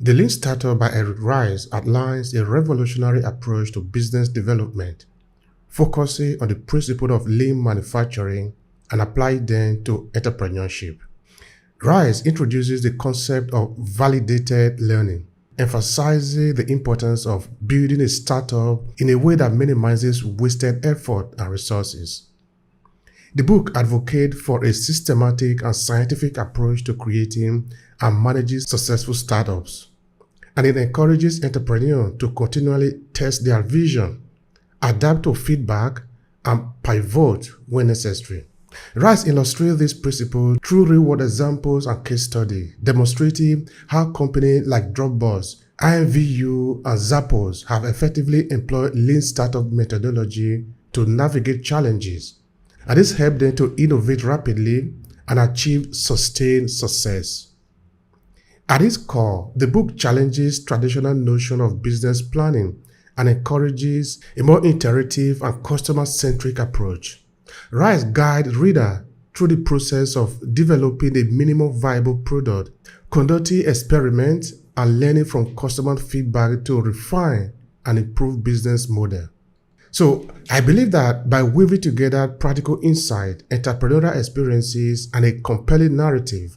The Lean Startup by Ries outlines a revolutionary approach to business development, focusing on the principle of lean manufacturing and applying them to entrepreneurship. Ries introduces the concept of validated learning, emphasizing the importance of building a startup in a way that minimizes wasted effort and resources. The book advocates for a systematic and scientific approach to creating and managing successful startups, and it encourages entrepreneurs to continually test their vision, adapt to feedback, and pivot when necessary. Ries illustrates this principle through real-world examples and case studies, demonstrating how companies like Dropbox, IMVU, and Zappos have effectively employed lean startup methodology to navigate challenges, and this helped them to innovate rapidly and achieve sustained success. At its core, the book challenges traditional notion of business planning and encourages a more interactive and customer-centric approach. Ries guides readers through the process of developing a minimum viable product, conducting experiments, and learning from customer feedback to refine and improve business model. So, I believe that by weaving together practical insight, entrepreneurial experiences, and a compelling narrative,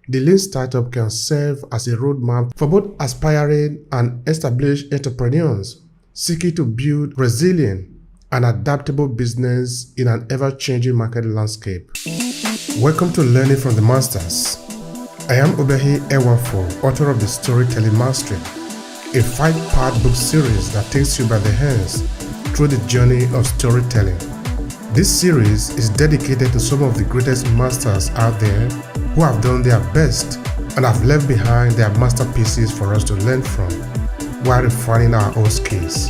the Lean Startup can serve as a roadmap for both aspiring and established entrepreneurs seeking to build resilient and adaptable business in an ever-changing market landscape. Welcome to Learning from the Masters. I am Obehi Ewanfoh, author of the Storytelling Mastery, a 5-part book series that takes you by the hands through the journey of storytelling. This series is dedicated to some of the greatest masters out there who have done their best and have left behind their masterpieces for us to learn from while refining our own skills.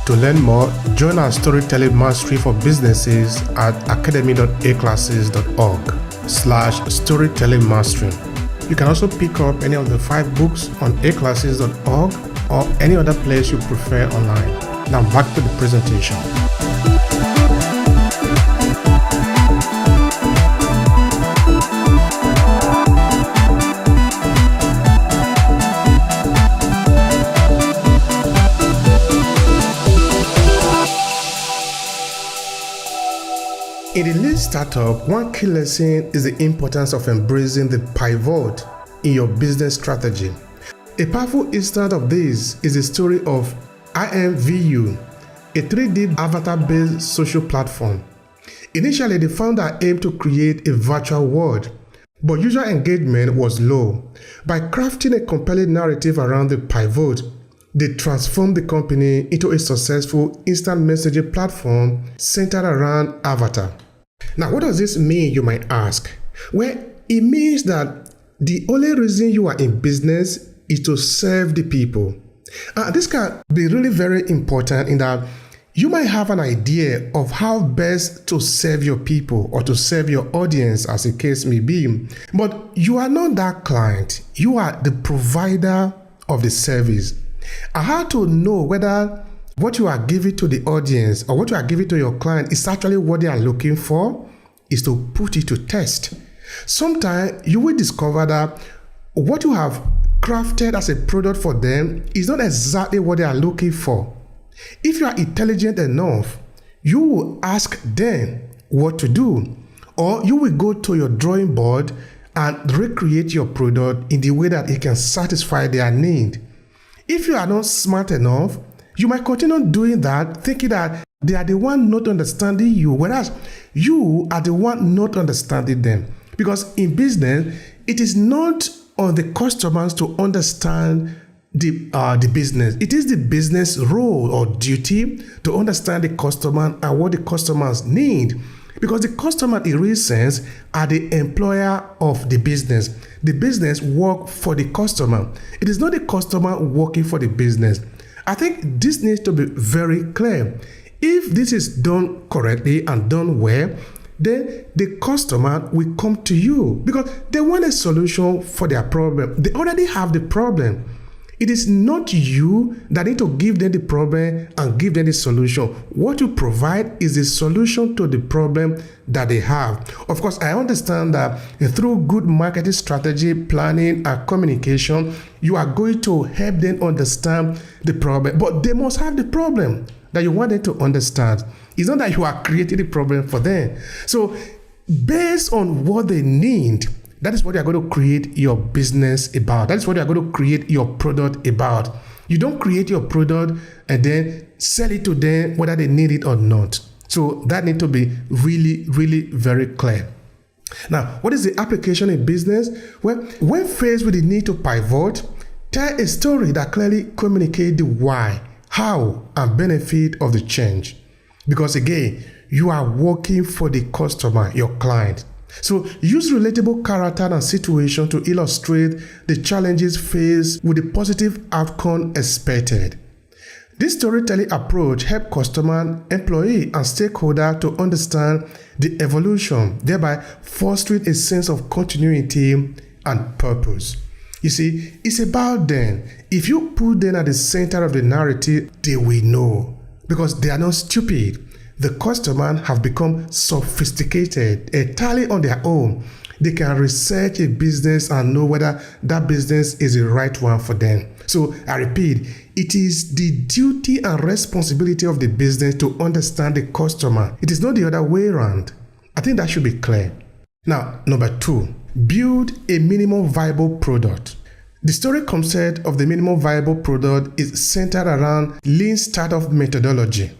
To learn more, join our Storytelling Mastery for businesses at academy.aclasses.org/storytelling mastery. You can also pick up any of the 5 books on aclasses.org or any other place you prefer online. Now back to the presentation. In the Lean Startup, one key lesson is the importance of embracing the pivot in your business strategy. A powerful instance of this is the story of IMVU, a 3D avatar-based social platform. Initially, the founder aimed to create a virtual world, but user engagement was low. By crafting a compelling narrative around the pivot, they transformed the company into a successful instant messaging platform centered around avatar. Now, what does this mean, you might ask? Well, it means that the only reason you are in business is to serve the people. This can be really very important in that you might have an idea of how best to serve your people or to serve your audience, as the case may be, but you are not that client. You are the provider of the service. And how to know whether what you are giving to the audience or what you are giving to your client is actually what they are looking for is to put it to test. Sometimes you will discover that what you have crafted as a product for them is not exactly what they are looking for. If you are intelligent enough, you will ask them what to do, or you will go to your drawing board and recreate your product in the way that it can satisfy their need. If you are not smart enough, you might continue doing that, thinking that they are the one not understanding you, whereas you are the one not understanding them. Because in business, it is not on the customers to understand the business. It is the business role or duty to understand the customer and what the customers need. Because the customer, in real sense, are the employer of the business. The business works for the customer. It is not the customer working for the business. I think this needs to be very clear. If this is done correctly and done well, then the customer will come to you because they want a solution for their problem. They already have the problem. It is not you that need to give them the problem and give them the solution. What you provide is a solution to the problem that they have. Of course, I understand that through good marketing strategy, planning, and communication, you are going to help them understand the problem. But they must have the problem that you want them to understand. It's not that you are creating the problem for them. So, based on what they need, that is what you are going to create your business about. That is what you are going to create your product about. You don't create your product and then sell it to them whether they need it or not. So that needs to be really, really very clear. Now, what is the application in business? Well, when faced with the need to pivot, tell a story that clearly communicates the why, how, and benefit of the change. Because again, you are working for the customer, your client. So use relatable character and situation to illustrate the challenges faced with the positive outcome expected. This storytelling approach helps customer, employee, and stakeholder to understand the evolution, thereby fostering a sense of continuity and purpose. You see, it's about them. If you put them at the center of the narrative, they will know because they are not stupid. The customer have become sophisticated entirely on their own. They can research a business and know whether that business is the right one for them. So I repeat, it is the duty and responsibility of the business to understand the customer. It is not the other way around. I think that should be clear. Now, number 2, build a minimum viable product. The story concept of the minimum viable product is centered around lean startup methodology.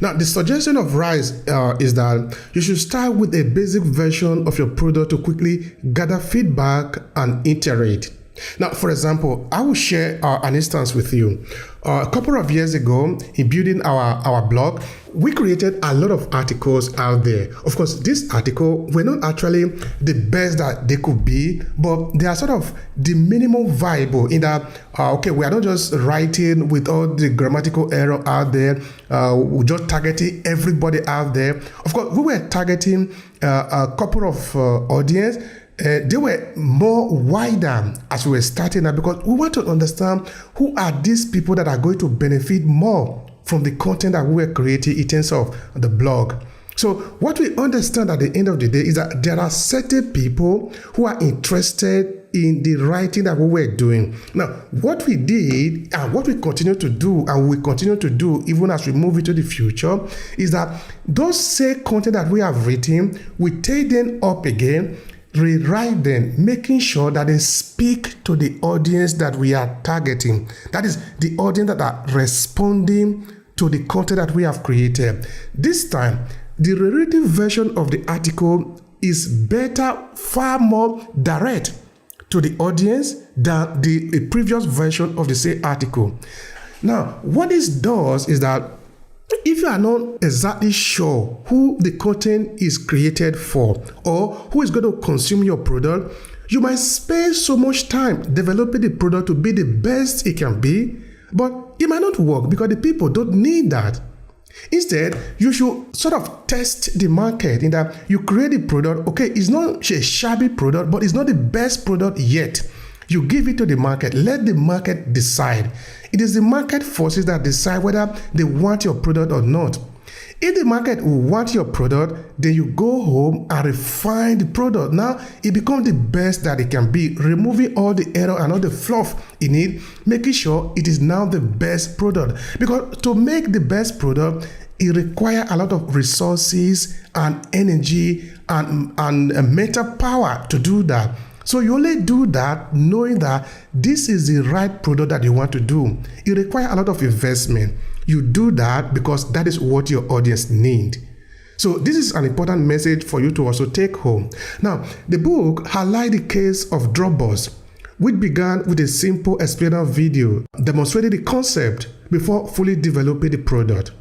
Now, the suggestion of Ries is that you should start with a basic version of your product to quickly gather feedback and iterate. Now, for example, I will share an instance with you. A couple of years ago, in building our blog, we created a lot of articles out there. Of course, these articles were not actually the best that they could be, but they are sort of the minimum viable in that, we are not just writing with all the grammatical error out there, we're just targeting everybody out there. Of course, we were targeting a couple of audience. They were more wider as we were starting out because we want to understand who are these people that are going to benefit more from the content that we were creating in terms of the blog. So what we understand at the end of the day is that there are certain people who are interested in the writing that we were doing. Now, what we did and what we continue to do and we continue to do even as we move into the future is that those same content that we have written, we take them up again, rewrite them, making sure that they speak to the audience that we are targeting. That is the audience that are responding to the content that we have created. This time, the rewritten version of the article is better, far more direct to the audience than the previous version of the same article. Now, what this does is that if you are not exactly sure who the content is created for or who is going to consume your product, you might spend so much time developing the product to be the best it can be, but it might not work because the people don't need that. Instead, you should sort of test the market in that you create the product. Okay, it's not a shabby product, but it's not the best product yet. You give it to the market. Let the market decide. It is the market forces that decide whether they want your product or not. If the market will want your product, then you go home and refine the product. Now, it becomes the best that it can be, removing all the error and all the fluff in it, making sure it is now the best product. Because to make the best product, it requires a lot of resources and energy and mental power to do that. So you only do that knowing that this is the right product that you want to do. It requires a lot of investment. You do that because that is what your audience need. So this is an important message for you to also take home. Now, the book highlights the case of Dropbox, which began with a simple explainer video demonstrating the concept before fully developing the product.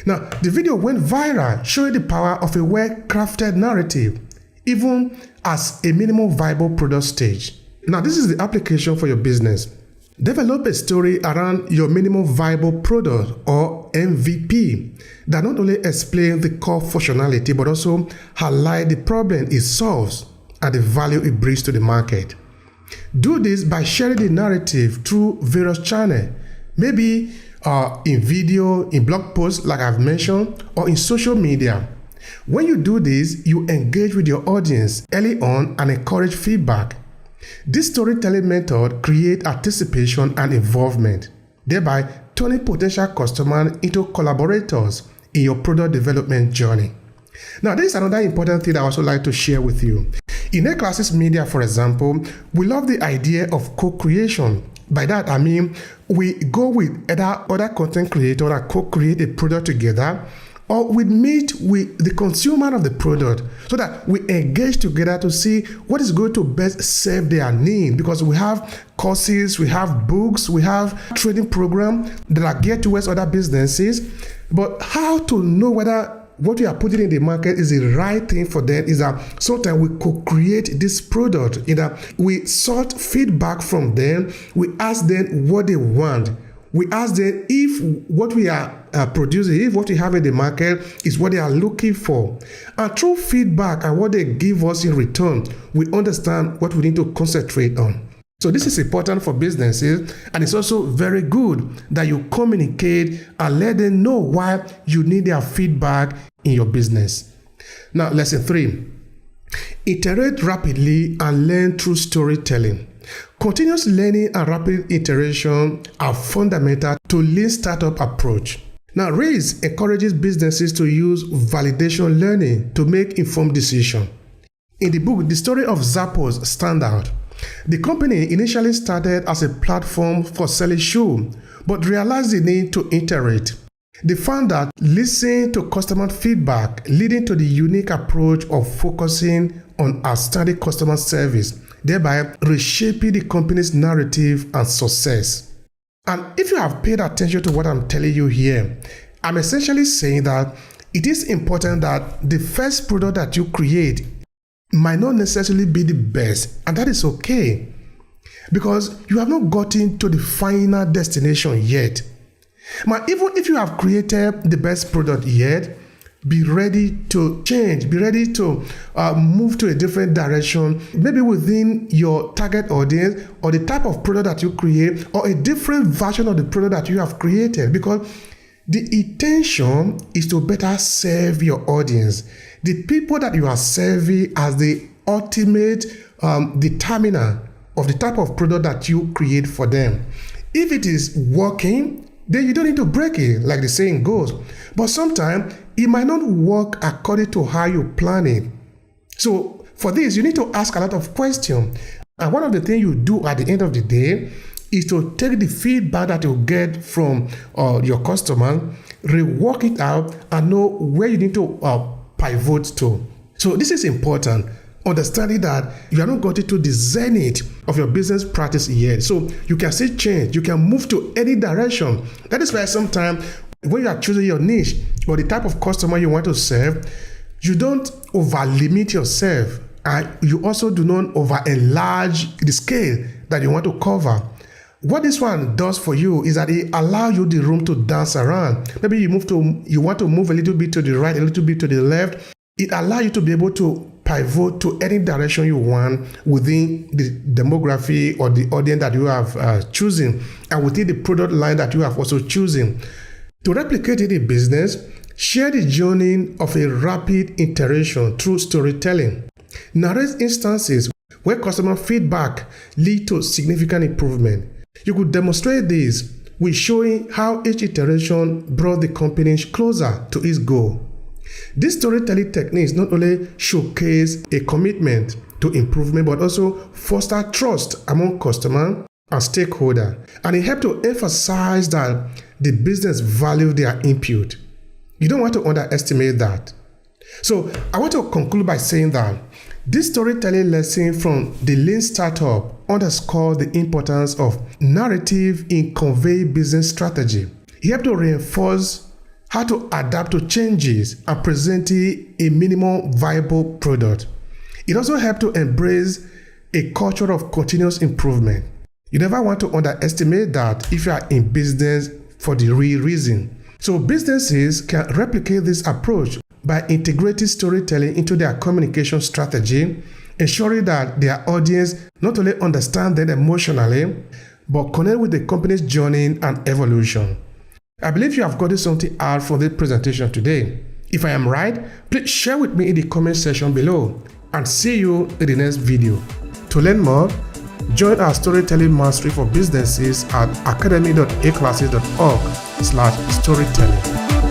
Now, the video went viral, showing the power of a well-crafted narrative, even as a minimum viable product stage. Now, this is the application for your business. Develop a story around your minimum viable product or MVP that not only explains the core functionality but also highlight the problem it solves and the value it brings to the market. Do this by sharing the narrative through various channels, maybe in video, in blog posts like I've mentioned, or in social media. When you do this, you engage with your audience early on and encourage feedback. This storytelling method creates anticipation and involvement, thereby turning potential customers into collaborators in your product development journey. Now, this is another important thing I also like to share with you. In Aclasses Media, for example, we love the idea of co-creation. By that, I mean, we go with other content creators and co-create a product together, or we meet with the consumer of the product so that we engage together to see what is going to best serve their need. Because we have courses, we have books, we have training programs that are geared towards other businesses. But how to know whether what we are putting in the market is the right thing for them is that sometimes we co-create this product. We sought feedback from them. We ask them what they want. We ask them if what we are producing, if what we have in the market is what they are looking for. And through feedback and what they give us in return, we understand what we need to concentrate on. So this is important for businesses, and it's also very good that you communicate and let them know why you need their feedback in your business. Now, lesson 3, iterate rapidly and learn through storytelling. Continuous learning and rapid iteration are fundamental to lean startup approach. Now, Ries encourages businesses to use validation learning to make informed decisions. In the book, the story of Zappos stands out. The company initially started as a platform for selling shoes, but realized the need to iterate. They found that listening to customer feedback, leading to the unique approach of focusing on outstanding customer service, thereby reshaping the company's narrative and success. And if you have paid attention to what I'm telling you here, I'm essentially saying that it is important that the first product that you create might not necessarily be the best, and that is okay, because you have not gotten to the final destination yet. But even if you have created the best product yet, be ready to change, be ready to move to a different direction, maybe within your target audience or the type of product that you create, or a different version of the product that you have created, because the intention is to better serve your audience. The people that you are serving as the ultimate determiner of the type of product that you create for them. If it is working, then you don't need to break it, like the saying goes. But sometimes it might not work according to how you plan it. So for this, you need to ask a lot of questions. And one of the things you do at the end of the day is to take the feedback that you get from your customer, rework it out, and know where you need to pivot to. So this is important, understanding that you are not gotten to the zenith of your business practice yet. So you can still change, you can move to any direction. That is why sometimes when you are choosing your niche or the type of customer you want to serve, you don't over-limit yourself, and you also do not over-enlarge the scale that you want to cover. What this one does for you is that it allows you the room to dance around. Maybe you want to move a little bit to the right, a little bit to the left. It allows you to be able to pivot to any direction you want within the demography or the audience that you have chosen, and within the product line that you have also chosen. To replicate it in business, share the journey of a rapid iteration through storytelling. Narrate instances where customer feedback lead to significant improvement. You could demonstrate this with showing how each iteration brought the company closer to its goal. These storytelling techniques not only showcase a commitment to improvement, but also foster trust among customers and stakeholders. And it helps to emphasize that the business value their input. You don't want to underestimate that. So I want to conclude by saying that this storytelling lesson from the Lean Startup underscores the importance of narrative in conveying business strategy. It helps to reinforce how to adapt to changes and presenting a minimum viable product. It also helps to embrace a culture of continuous improvement. You never want to underestimate that if you are in business for the real reason. So businesses can replicate this approach by integrating storytelling into their communication strategy, ensuring that their audience not only understand them emotionally, but connect with the company's journey and evolution. I believe you have gotten something out from this presentation today. If I am right, please share with me in the comment section below, and see you in the next video. To learn more, join our storytelling mastery for businesses at academy.aclasses.org/storytelling.